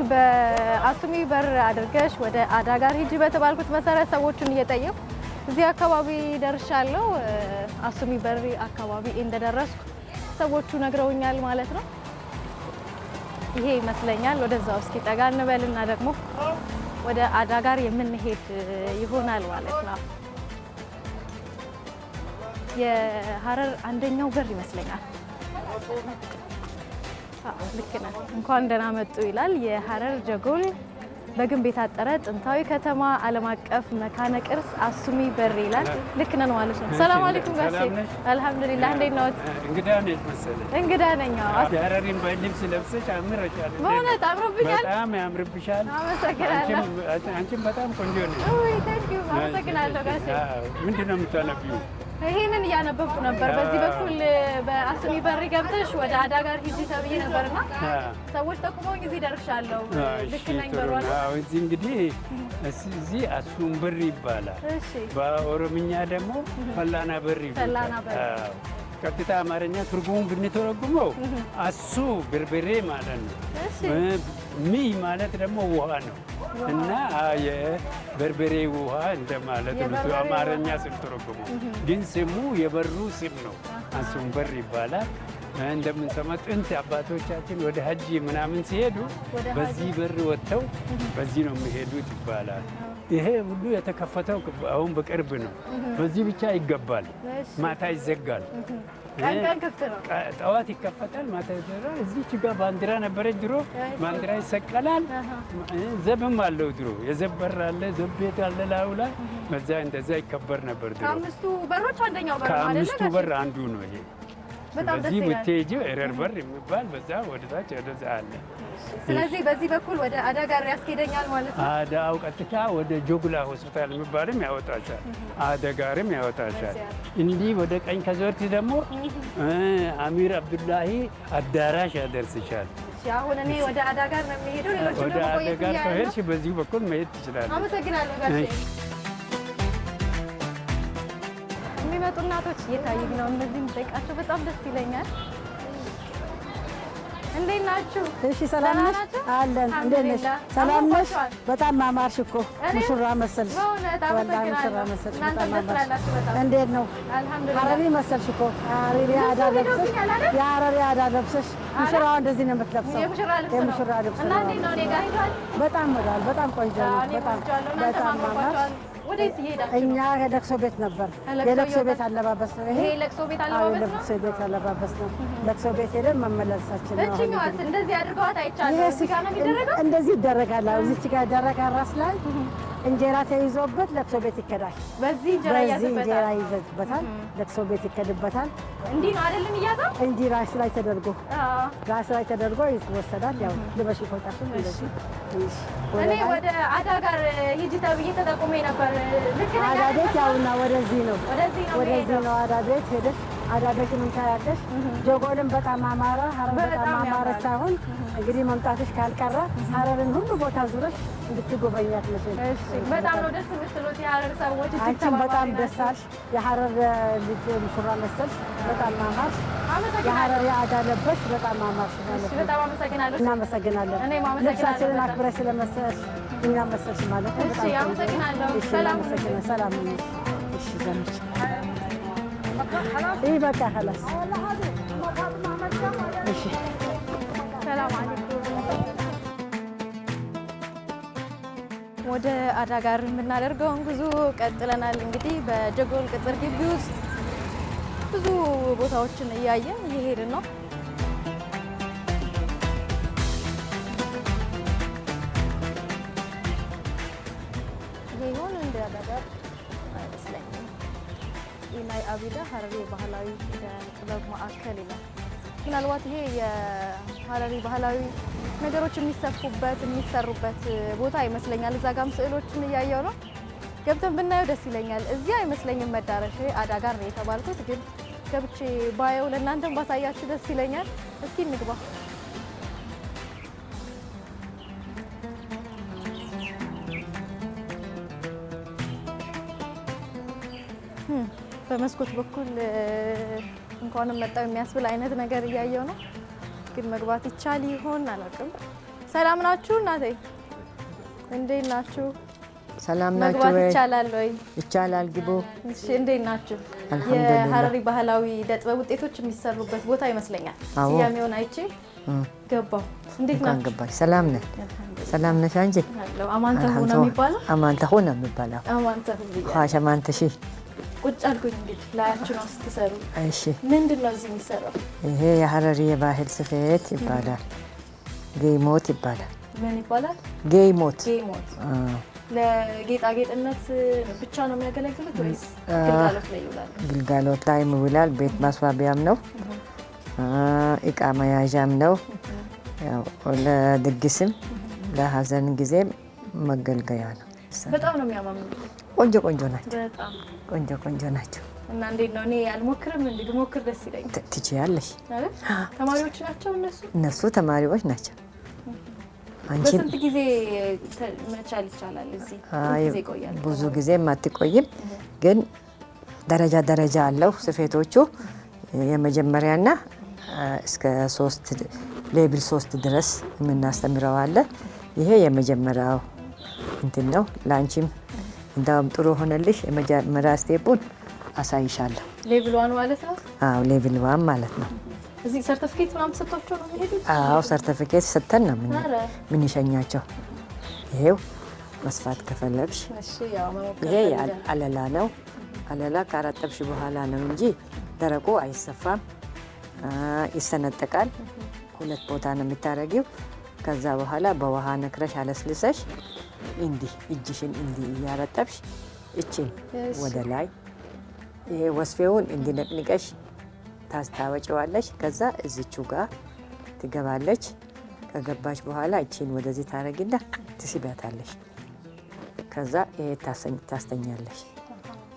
በአሱሚ በር አድርገሽ ወደ አዳጋር ሂጂ በተባልኩት መሰረት ሰዎችን እየጠየቁ እዚህ አካባቢ ደርሻለሁ። አሱሚ በር አካባቢ እንደደረስኩ ሰዎቹ ነግረውኛል ማለት ነው። ይሄ ይመስለኛል። ወደዛው እስኪ ጠጋ እንበልና ደግሞ ወደ አዳጋር የምንሄድ ይሆናል ማለት ነው። የሀረር አንደኛው በር ይመስለኛል። ልክ ነህ። እንኳን ደህና መጡ ይላል። የሀረር ጀጎል በግንብ የታጠረ ጥንታዊ ከተማ ዓለም አቀፍ መካነ ቅርስ አሱሚ በር ይላል። ልክ ነን ማለት ነው። ሰላም አለይኩም ጋሼ። አልሐምዱሊላህ። እንዴት ነዎት? እንግዳ ነኝ መሰለኝ። እንግዳ ነኝ። የሀረሪን ልብስ ለብሰሽ አምረሻል። በእውነት አምሮብኛል። በጣም ያምርብሻል። አመሰግናለሁ። አንቺም በጣም ቆንጆ ነሽ። ታንኪዩ። አመሰግናለሁ ጋሼ። ምንድን ነው የምታነቢው? ይሄንን እያነበብኩ ነበር። በዚህ በኩል በአሱሚ በር ገብተሽ ወደ አዳጋር ሂጂ ተብዬ ነበርና ሰዎች ጠቁመውኝ እዚህ ደርሻለሁ። ልክ ነኝ በሯል። እዚህ እንግዲህ እዚህ አሱም በር ይባላል። በኦሮምኛ ደግሞ ፈላና በር ይባላል። ቀጥታ አማርኛ ትርጉሙን ብንተረጉመው አሱ በርበሬ ማለት ነው። ሚ ማለት ደግሞ ውሃ ነው እና የበርበሬ ውሃ እንደማለት ነው አማርኛ ስንተረጉመው። ግን ስሙ የበሩ ስም ነው። አሱም በር ይባላል። እንደምንሰማ ጥንት አባቶቻችን ወደ ሀጂ ምናምን ሲሄዱ በዚህ በር ወጥተው በዚህ ነው የሚሄዱት ይባላል። ይሄ ሁሉ የተከፈተው አሁን በቅርብ ነው። በዚህ ብቻ ይገባል፣ ማታ ይዘጋል። ቀን ክፍት ነው። ጠዋት ይከፈታል፣ ማታ ይዘጋል። እዚች ጋር ባንዲራ ነበረች ድሮ፣ ባንዲራ ይሰቀላል። ዘብም አለው ድሮ፣ የዘብ በር አለ፣ ዘብ ቤት አለ ላዩ ላይ። በዛ እንደዛ ይከበር ነበር ድሮ። ከአምስቱ በሮች አንደኛው በር ማለት ነው። ከአምስቱ በር አንዱ ነው ይሄ። በዚህ ብትሄጂው ኤረር በር የሚባል በዛ ወደታች ወደዛ አለ። ስለዚህ በዚህ በኩል ወደ አዳጋር ያስኬደኛል ማለት ነው። አዳው ቀጥታ ወደ ጆግላ ሆስፒታል የሚባልም ያወጣሻል፣ አዳጋርም ያወጣሻል። እንዲህ ወደ ቀኝ ከዞርቲ ደግሞ አሚር አብዱላሂ አዳራሽ ያደርስሻል። አሁን እኔ ወደ አዳጋር ነው የሚሄደው። ሌሎች ወደ አዳጋር ከሄድሽ በዚህ በኩል መሄድ ትችላለሽ። አመሰግናለሁ ጋሼ። የሚመጡ እናቶች እየታዩኝ ነው። እነዚህም ጠይቃቸው በጣም ደስ ይለኛል። እንዴት ናችሁ? እሺ ሰላም ነሽ? አለን። እንዴት ነሽ? ሰላም ነሽ? በጣም ማማርሽ እኮ ሙሽራ መሰልሽ። ወላሂ ሙሽራ መሰልሽ። በጣም ማማርሽ። እንዴት ነው? ሀረሪ መሰልሽ እኮ ሀረሪ አዳ ለብሰሽ፣ የሀረሪ አዳ ለብሰሽ ሙሽራዋ እንደዚህ ነው የምትለብሰው። የሙሽራ ልብስ እና እንዴት ነው? እኔ ጋር ሄዷል። በጣም ቆንጆ ነው። በጣም ማማርሽ። ወዴት ይሄዳል? እኛ የለቅሶ ቤት ነበር። የለቅሶ ቤት አለባበስ ነው ይሄ። ለቅሶ ቤት አለባበስ ነው። ለቅሶ ቤት አለባበስ ነው። ለቅሶ ቤት ሄደን መመለሳችን ነው። እቺኛዋስ እንደዚህ አድርገዋት አይቻልም። እዚህ ጋር ነው የሚደረገው። እንደዚህ ይደረጋል። እዚች ጋር ይደረጋል። ራስ ላይ እንጀራ ተይዞበት ለቅሶ ቤት ይከዳል። በዚህ እንጀራ ይዘበታል። ለቅሶ ቤት ይከድበታል። እንዲህ ነው አይደለም? እያዛው እንዲህ ራስ ላይ ተደርጎ ይወሰዳል። ያው ልበሽ ይቆጣሽ እንደዚህ። እኔ ወደ አዳጋር ሂጂ ተብዬ ተጠቁሜ ነበር። ልክ ነኝ? አዳ ቤት ያውና ወደዚህ ነው አዳ ቤት ሄደሽ አዳ ቤት ምን ታያለሽ? ጀጎልም በጣም አማረ፣ ሀረር በጣም አማረች። አሁን እንግዲህ መምጣትሽ ካልቀረ ሀረርን ሁሉ ቦታ ዙረሽ እንድትጎበኛት መሰለኝ። በጣም ነው ደስ የምትሉት የሀረር ሰዎች። አንቺም በጣም ደስ አልሽ። የሀረር ልጅ ሙሽራ መሰልሽ። በጣም አማርሽ። የሀረር አዳ ለበሽ። በጣም አማርሽ ማለት ነው። በጣም አመሰግናለሁ። እናመሰግናለን። ልብሳችንን አክብረሽ ስለመሰልሽ እኛ መሰልሽ ማለት ነው። እሺ አመሰግናለሁ። ሰላም ሰላም። እሺ ዘምች ይህ በቃ خلاص። እሺ ሰላም አለይኩም። ወደ አዳጋር የምናደርገውን ጉዞ ቀጥለናል። እንግዲህ በጀጎል ቅጥር ግቢ ውስጥ ብዙ ቦታዎችን እያየን እየሄድን ነው። ይሄውን እንደ አዳጋር አይመስለኝም። ኢናይ አቢዳ ሀረሪ ባህላዊ ጥበብ ማዕከል ይላል። ምናልባት ይሄ የሀረሪ ባህላዊ ነገሮች የሚሰፉበት የሚሰሩበት ቦታ ይመስለኛል። እዛ ጋም ስዕሎችን እያየው ነው። ገብተን ብናየው ደስ ይለኛል። እዚህ አይመስለኝም መዳረሻ አዳጋር ነው የተባልኩት፣ ግን ገብቼ ባየው ለእናንተም ባሳያችሁ ደስ ይለኛል። እስኪ እንግባ። በመስኮት በኩል እንኳንም መጣው የሚያስብል አይነት ነገር እያየው ነው። ግን መግባት ይቻል ይሆን አላውቅም። ሰላም ናችሁ እናቴ? እንዴት ናችሁ? ሰላም ናችሁ? መግባት ይቻላል ወይ? ይቻላል፣ ግቡ። እሺ፣ እንዴት ናችሁ? አልሐምዱሊላህ። የሀረሪ ባህላዊ የጥበብ ውጤቶች የሚሰሩበት ቦታ ይመስለኛል። ስያሜውን አይቼ ገባሁ። እንዴት ናችሁ? ገባሽ? ሰላም ነን። ሰላም ነሽ አንቺ? አማንተሁ ነው የሚባለው? አማንተሁ ነው የሚባለው። አማንተሁ ኻሽ አማንተሺ። ቁጭ አልኩኝ እንግዲህ ላያችሁ ነው ስትሰሩ። እሺ፣ ምንድን ነው እዚህ የሚሰራው? ይሄ የሀረሪ የባህል ስፌት ይባላል። ጌይሞት ይባላል። ምን ይባላል? ጌይሞት። ጌይሞት። ለጌጣጌጥነት ብቻ ነው የሚያገለግሉት ወይስ ግልጋሎት ላይ ይውላል? ግልጋሎት ላይ ይውላል። ቤት ማስዋቢያም ነው፣ እቃ መያዣም ነው። ያው ለድግስም ለሀዘን ጊዜም መገልገያ ነው። በጣም ነው የሚያማምሩት። ቆንጆ ቆንጆ ናቸው። በጣም ቆንጆ ቆንጆ ናቸው። እና እንዴት ነው? እኔ አልሞክርም እንዴ? ብሞክር ደስ ይለኛል። ትችያለሽ። አይደል? ተማሪዎች ናቸው እነሱ? እነሱ ተማሪዎች ናቸው። አንቺ በስንት ጊዜ መቻል ይቻላል? እዚህ ጊዜ ይቆያል? ብዙ ጊዜም አትቆይም፣ ግን ደረጃ ደረጃ አለው ስፌቶቹ። የመጀመሪያና እስከ 3 ሌቭል 3 ድረስ የምናስተምረው አለ። ይሄ የመጀመሪያው እንትን ነው። ላንቺም እንዳውም ጥሩ ሆነልሽ። የመጀመሪያ ስቴፑን አሳይሻለሁ። ሌቭል 1 ማለት ነው? አዎ ሌቭል 1 ማለት ነው። እዚህ ሰርቲፊኬት ምናምን ሰጥቷቸው ነው የሚሄዱት? አዎ ሰርቲፊኬት ሰጥተን ነው ምን ይሸኛቸው። ይሄው መስፋት ከፈለግሽ ይሄ አለላ ነው። አለላ ካረጠብሽ በኋላ ነው እንጂ ደረቁ አይሰፋም፣ ይሰነጠቃል። 2 ቦታ ነው የምታረጊው። ከዛ በኋላ በውሃ ነክረሽ አለስልሰሽ እንዲህ እጅሽን እንዲህ እያረጠብሽ እችን ወደ ላይ ይሄ ወስፌውን እንዲነቅንቀሽ ታስታወጪዋለሽ። ከዛ እዚቹ ጋር ትገባለች። ከገባች በኋላ እቺን ወደዚህ ታረጊና ትስቢያታለሽ። ከዛ ይሄ ታስተኛለሽ።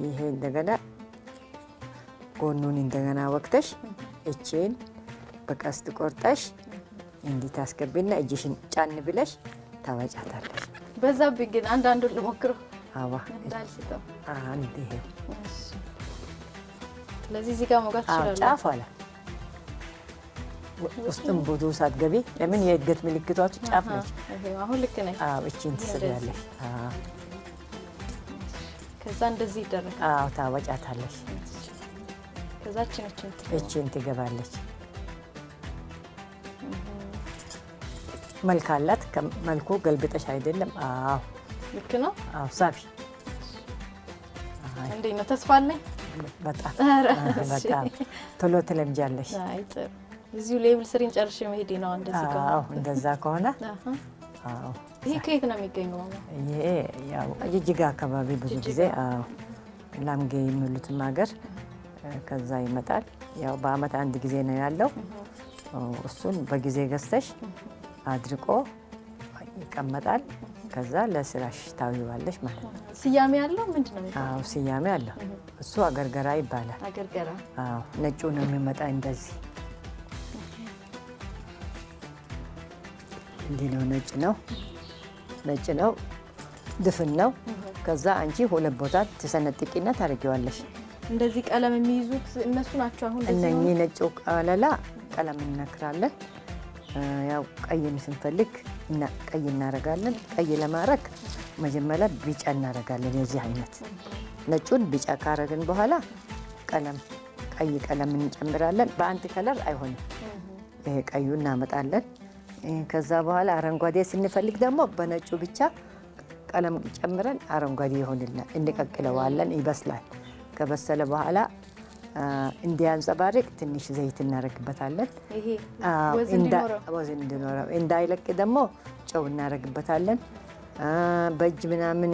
ይሄ እንደገና ጎኑን እንደገና ወቅተሽ እቺን በቀስት ቆርጠሽ እንዲህ ታስገቢና እጅሽን ጫን ብለሽ ታወጫታለሽ። በዛብኝ ግን አንዳንዱን ልሞክረው። አዋ እንዳልስተው አንድ ይሄ ስለዚህ እዚህ ጋር መውጋት ይችላል። ጫፍ አለ ውስጥም ብዙ ሳትገቢ። ለምን የእድገት ምልክቶች ጫፍ ነች። አሁን ልክ ነኝ። አዎ እቺን ትስቢያለሽ። ከዛ እንደዚህ ይደረጋል። አዎ ታወጫታለሽ። ከዛ እቺን ትገባለች። መልክ አላት። መልኩ ገልብጠሽ አይደለም። አዎ ልክ ነው። አዎ ሳቢ። እንዴት ነው? ተስፋ አለኝ በጣም በጣም ቶሎ ትለምጃለሽ። አይ ጥሩ። እዚሁ ሌቭል 3 ጨርሼ መሄድ ነው እንደዚህ ከሆነ። አዎ እንደዛ ከሆነ አዎ። ይሄ ከየት ነው የሚገኘው? ይሄ ያው ጅጅጋ አካባቢ ብዙ ጊዜ አዎ ላምጌ የሚሉትም ሀገር ከዛ ይመጣል። ያው በአመት አንድ ጊዜ ነው ያለው። እሱን በጊዜ ገዝተሽ አድርቆ ይቀመጣል። ከዛ ለስራሽ ታዊዋለሽ ማለት ነው። ስያሜ ያለው ምንድነው? አዎ ስያሜ አለው። እሱ አገርገራ ይባላል። አገርገራ። አዎ ነጩ ነው የሚመጣ እንደዚህ እንዲህ ነው። ነጭ ነው፣ ነጭ ነው፣ ድፍን ነው። ከዛ አንቺ 2 ቦታ ትሰነጥቂና ታደርጊዋለሽ። እንደዚህ ቀለም የሚይዙት እነሱ ናቸው። አሁን እነኚህ ነጩ ቀለላ ቀለም እንነክራለን። ያው ቀይም ስንፈልግ ቀይ እናረጋለን። ቀይ ለማድረግ መጀመሪያ ቢጫ እናረጋለን። የዚህ አይነት ነጩን ቢጫ ካረግን በኋላ ቀይ ቀለም እንጨምራለን። በአንድ ከለር አይሆንም። ይሄ ቀዩ እናመጣለን። ከዛ በኋላ አረንጓዴ ስንፈልግ ደግሞ በነጩ ብቻ ቀለም ጨምረን አረንጓዴ ይሆንልናል። እንቀቅለዋለን። ይበስላል። ከበሰለ በኋላ እንዲያንጸባርቅ ትንሽ ዘይት እናረግበታለን። ይሄ ወዝ እንዲኖረው እንዳይለቅ ደግሞ ጨው እናረግበታለን። በእጅ ምናምን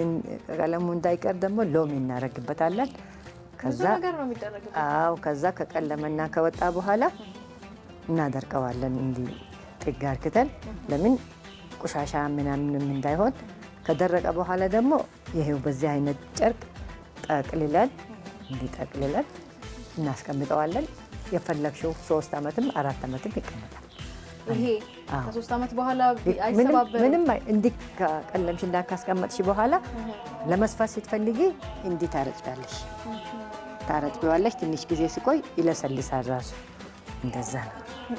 ቀለሙ እንዳይቀር ደግሞ ሎሚ እናረግበታለን። ከዛ ነገር ነው የሚደረግበት። አዎ ከዛ ከቀለመና ከወጣ በኋላ እናደርቀዋለን። እንዲህ ጥግ አርክተን ለምን ቆሻሻ ምናምን እንዳይሆን። ከደረቀ በኋላ ደግሞ ይሄው በዚህ አይነት ጨርቅ ጠቅልለን እንዲጠቅልለን እናስቀምጠዋለን። የፈለግሽው 3 አመትም 4 አመትም ይቀመጣል። ይሄ ከ3 አመት በኋላ አይሰባበርም። ምንም እንዲህ ከቀለምሽ እና ካስቀመጥሽ በኋላ ለመስፋት ስትፈልጊ እንዲህ ታረጭዋለሽ። ትንሽ ጊዜ ሲቆይ ይለሰልሳል ራሱ። እንደዛ ነው።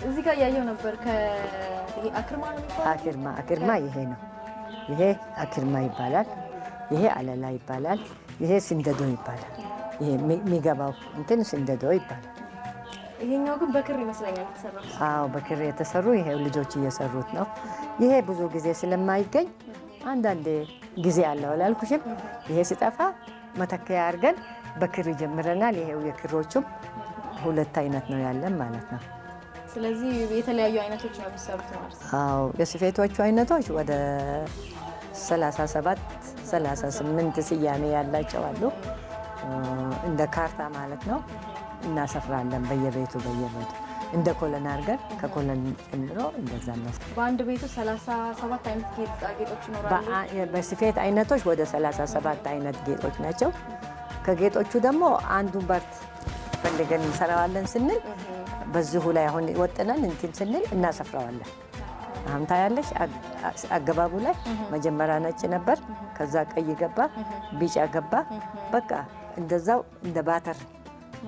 እዚህ ጋር ያየው ነበር ከይሄ አክርማ ነው የሚባለው። አክርማ ይሄ ነው። ይሄ አክርማ ይባላል። ይሄ አለላ ይባላል። ይሄ ስንደዶ ይባላል። ይሄ የሚገባው እንትን ስንደዶ ይባላል። ይሄኛው ግን በክር ይመስለኛል የተሰራው። አዎ በክር የተሰሩ ይሄ ልጆች እየሰሩት ነው። ይሄ ብዙ ጊዜ ስለማይገኝ አንዳንድ ጊዜ አለው አላልኩሽም? ይሄ ሲጠፋ መተከያ አድርገን በክር ጀምረናል። ይሄው የክሮቹም 2 አይነት ነው ያለን ማለት ነው። ስለዚህ የተለያዩ አይነቶች ነው የሚሰሩት ማለት ነው። አዎ የስፌቶቹ አይነቶች ወደ 37 38 ስያሜ ያላቸው አሉ። እንደ ካርታ ማለት ነው። እናሰፍራለን በየቤቱ እንደ ኮለን አድርገን ከኮለን ጨምሮ እንደዛ ነው። በአንድ ቤቱ 37 አይነት ጌጦች ይኖራሉ። በስፌት አይነቶች ወደ 37 አይነት ጌጦች ናቸው። ከጌጦቹ ደግሞ አንዱን ፓርት ፈልገን እንሰራዋለን ስንል በዚሁ ላይ አሁን ወጥነን እንትን ስንል እናሰፍረዋለን። አሁን ታያለሽ አገባቡ ላይ መጀመሪያ ነጭ ነበር፣ ከዛ ቀይ ገባ፣ ቢጫ ገባ። በቃ እንደዛው እንደ ባተር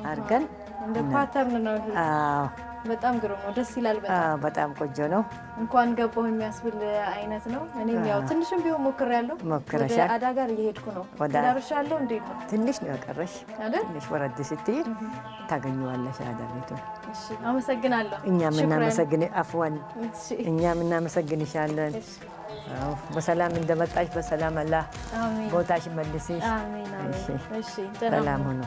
አድርገን እንደ ፓተርን ነው ይሄ። አዎ በጣም ግሩም ነው። ደስ ይላል። በጣም ቆንጆ ነው። እንኳን ገባሁ የሚያስብል አይነት ነው። እኔም ያው ትንሽም ቢሆን ሞክሬያለሁ። ወደ አዳ ጋር እየሄድኩ ነው። ደርሻለሁ። እንዴት ነው? ትንሽ ነው የቀረሽ አይደል? ትንሽ ወረድ ስትይ ታገኘዋለሽ አዳ ቤቱን። እሺ፣ አመሰግናለሁ። እኛም እናመሰግንሻለን። አዎ በሰላም እንደመጣሽ በሰላም አላህ ቦታሽ መልስሽ። አሜን። እሺ፣ ሰላም ሁኑ።